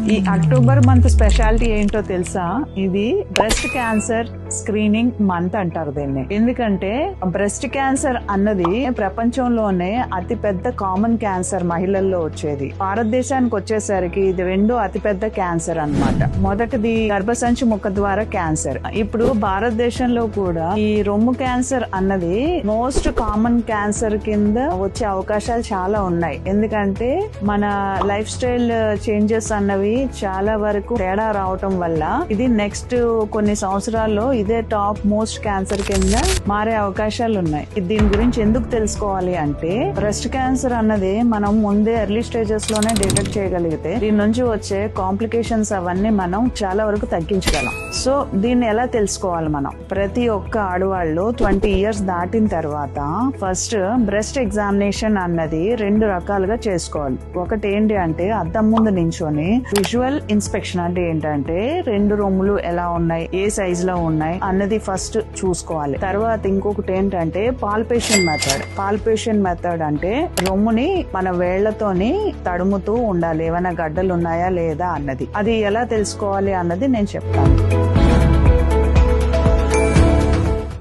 ఈ October month speciality ఏంటో తెలుసా? ఇది బ్రెస్ట్ క్యాన్సర్ స్క్రీనింగ్ మంత్ అంటారు దీన్ని. ఎందుకంటే బ్రెస్ట్ క్యాన్సర్ అన్నది ప్రపంచంలోనే అతి పెద్ద కామన్ క్యాన్సర్ మహిళల్లో వచ్చేది. భారతదేశానికి వచ్చేసరికి ఇది రెండో అతిపెద్ద క్యాన్సర్ అన్నమాట. మొదటిది గర్భసంచి ముఖ ద్వారా క్యాన్సర్. ఇప్పుడు భారతదేశంలో కూడా ఈ రొమ్ము క్యాన్సర్ అన్నది మోస్ట్ కామన్ క్యాన్సర్ కింద వచ్చే అవకాశాలు చాలా ఉన్నాయి. ఎందుకంటే మన లైఫ్ స్టైల్ చేంజెస్ అన్నవి చాలా వరకు తేడా రావటం వల్ల ఇది నెక్స్ట్ కొన్ని సంవత్సరాల్లో ఇదే టాప్ మోస్ట్ క్యాన్సర్ కింద మారే అవకాశాలు ఉన్నాయి. దీని గురించి ఎందుకు తెలుసుకోవాలి అంటే బ్రెస్ట్ క్యాన్సర్ అన్నది మనం ముందే ఎర్లీ స్టేజెస్ లోనే డిటెక్ట్ చేయగలిగితే దీని నుంచి వచ్చే కాంప్లికేషన్స్ అవన్నీ మనం చాలా వరకు తగ్గించగలం. సో దీన్ని ఎలా తెలుసుకోవాలి? మనం ప్రతి ఒక్క ఆడవాళ్ళు 20 ఇయర్స్ దాటిన తర్వాత ఫస్ట్ బ్రెస్ట్ ఎగ్జామినేషన్ అన్నది 2 రకాలుగా చేసుకోవాలి. ఒకటి ఏంటి అంటే అద్దం ముందు నించొని విజువల్ ఇన్స్పెక్షన్ అంటే ఏంటంటే 2 రొమ్ములు ఎలా ఉన్నాయి, ఏ సైజ్ లో ఉన్నాయి అన్నది ఫస్ట్ చూసుకోవాలి. తర్వాత ఇంకొకటి ఏంటంటే పాల్పేషన్ మెథడ్ అంటే రొమ్ముని మన వేళ్లతోని తడుముతూ ఉండాలి, ఏమైనా గడ్డలు ఉన్నాయా లేదా అన్నది. అది ఎలా తెలుసుకోవాలి అన్నది నేను చెప్తాను.